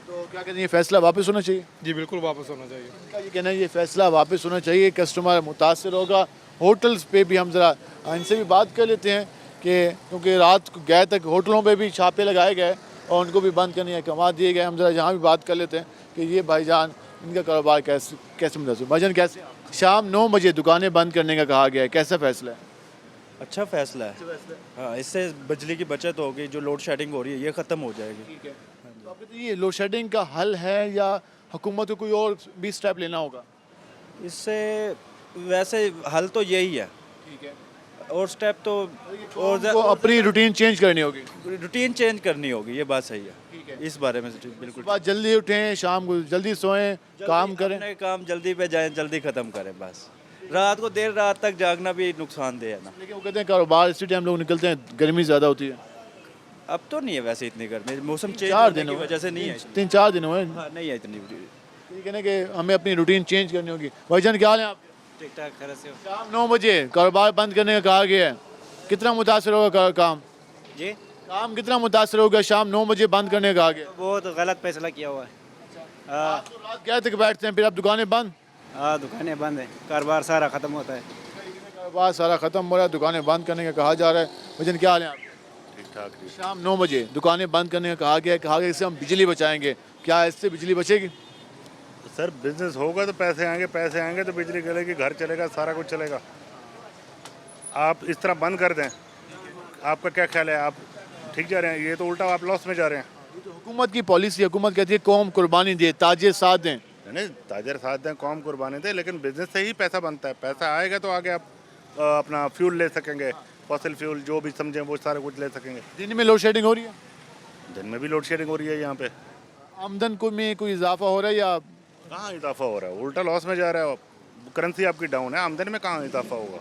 तो क्या कहते हैं ये फैसला वापस होना चाहिए? जी बिल्कुल वापस होना चाहिए। क्या ये कहना है ये फैसला वापस होना चाहिए, कस्टमर मुतासर होगा। होटल्स पे भी हम ज़रा इनसे भी बात कर लेते हैं कि क्योंकि रात को गए तक होटलों पे भी छापे लगाए गए और उनको भी बंद करने के अहकाम दिए गए। हम ज़रा यहाँ भी बात कर लेते हैं कि ये भाईजान इनका कारोबार कैसे मुतासर। भाईजान कैसे? शाम 9 बजे दुकानें बंद करने का कहा गया है, कैसा फैसला है? अच्छा फैसला है। हाँ, इससे बिजली की बचत होगी, जो लोड शेडिंग हो रही है ये ख़त्म हो जाएगी। ठीक है, तो आप कहते हैं ये लोड शेडिंग का हल है या हुकूमत को कोई और भी स्टेप लेना होगा? इससे वैसे हल तो यही है। ठीक है, और स्टेप तो और अपनी रूटीन चेंज करनी होगी। रूटीन चेंज करनी होगी, ये बात सही है। इस बारे में बिल्कुल सुबह जल्दी उठें, शाम को जल्दी सोएं, काम करें, अपने काम जल्दी पे जाएं, जल्दी ख़त्म करें बस। रात को देर रात तक जागना भी नुकसानदेह है ना। लेकिन वो कहते हैं कारोबार इसी टाइम लोग निकलते हैं, गर्मी ज़्यादा होती है। अब तो नहीं है वैसे इतनी गर्मी, मौसम चेंज 4 होने दिन की हुए, वजह से नहीं है। 3-4 दिन हुए। हाँ, नहीं है इतनी। ठीक है ना कि हमें अपनी रूटीन चेंज करनी होगी। भाईजान क्या हाल है आपके? ठीक ठाक खैर से। शाम 9 बजे कारोबार बंद करने का कहा गया है, कितना मुतासर होगा काम? जी काम कितना मुतासर होगा शाम 9 बजे बंद करने का कहा गया? बहुत गलत फैसला किया हुआ है। रात क्या तक बैठते हैं, फिर अब दुकानें बंद? हाँ दुकानें बंद है, कारोबार सारा ख़त्म होता है। कारोबार सारा ख़त्म हो रहा है, दुकानें बंद करने का कहा जा रहा है। भाईजान क्या हाल है आपके? ठीक ठाक। शाम 9 बजे दुकानें बंद करने का कहा गया है, कहा गया इससे हम बिजली बचाएंगे, क्या इससे बिजली बचेगी? सर बिजनेस होगा तो पैसे आएंगे तो बिजली चलेगी, घर चलेगा, सारा कुछ चलेगा। आप इस तरह बंद कर दें, आपका क्या ख्याल है? आप ठीक जा रहे हैं? ये तो उल्टा आप लॉस में जा रहे हैं। ये तो हुकूमत की पॉलिसी, हुकूमत कहती है कौम कुर्बानी दे, ताजे साथ दें। नहीं, ताजर साथ दें, कौम कुर्बानी दें, लेकिन बिजनेस से ही पैसा बनता है। पैसा आएगा तो आगे आप अपना फ्यूल ले सकेंगे, फॉसिल फ्यूल जो भी समझें वो सारा कुछ ले सकेंगे। दिन में लोड शेडिंग हो रही है? दिन में भी लोड शेडिंग हो रही है यहाँ पे। आमदन को में कोई इजाफा हो रहा है या कहाँ इजाफा हो रहा है? उल्टा लॉस में जा रहा है। करेंसी आपकी डाउन है, आमदन में कहाँ इजाफा होगा?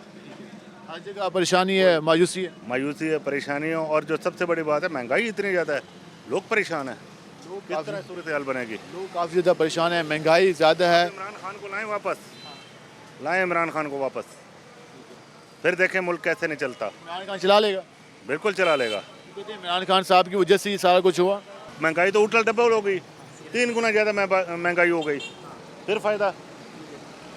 हर जगह परेशानी है, मायूसी है। मायूसी है, परेशानी है, और जो सबसे बड़ी बात है महंगाई इतनी ज़्यादा है, लोग परेशान है। किस तरह सूरत हाल बनेगी? लोग काफ़ी ज़्यादा परेशान है, महंगाई ज़्यादा है। इमरान खान को लाएं वापस, लाएं इमरान खान को वापस, फिर देखें मुल्क कैसे नहीं चलता। इमरान खान चला लेगा? बिल्कुल चला लेगा। कहते हैं इमरान खान साहब की वजह से ही सारा कुछ हुआ। महंगाई तो उठल डबल हो गई, 3 गुना ज़्यादा महंगाई हो गई, फिर फ़ायदा।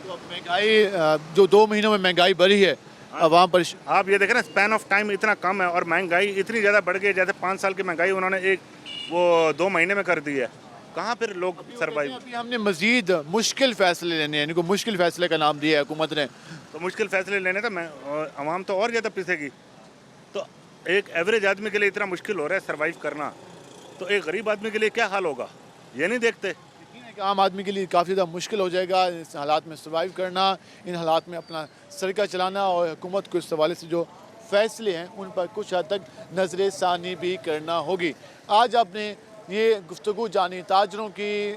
महंगाई जो 2 महीनों में महंगाई बढ़ी है, आवाम पर आप ये देखें ना, स्पैन ऑफ टाइम इतना कम है और महंगाई इतनी ज़्यादा बढ़ गई है। जैसे 5 साल की महंगाई उन्होंने 2 महीने में कर दी है। कहाँ फिर लोग सर्वाइव। अभी हमने मजीद मुश्किल फैसले लेने हैं, इनको मुश्किल फैसले का नाम दिया है हुकूमत ने। तो मुश्किल फैसले लेने तो मैं आवाम तो और ज़्यादा पिसेगी। तो एक एवरेज आदमी के लिए इतना मुश्किल हो रहा है सर्वाइव करना, तो एक गरीब आदमी के लिए क्या हाल होगा, ये नहीं देखते। आम आदमी के लिए काफ़ी ज़्यादा मुश्किल हो जाएगा इस हालात में सर्वाइव करना, इन हालात में अपना सरका चलाना, और हुकूमत को इस हवाले से जो फ़ैसले हैं उन पर कुछ हद तक नज़र सानी भी करना होगी। आज आपने ये गुफ्तगू जानी ताजरों की,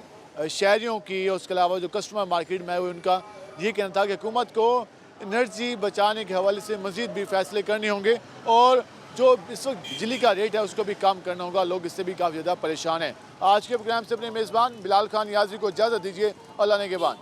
शहरियों की, और उसके अलावा जो कस्टमर मार्केट में आए हुए उनका ये कहना था कि हुकूमत को एनर्जी बचाने के हवाले से मज़ीद भी फ़ैसले करने होंगे, और जो इस वक्त बिजली का रेट है उसको भी कम करना होगा। लोग इससे भी काफ़ी ज़्यादा परेशान हैं। आज के प्रोग्राम से अपने मेज़बान बिलाल खान नियाज़ी को इजाज़त दीजिए। अल्लाह ने के बाद।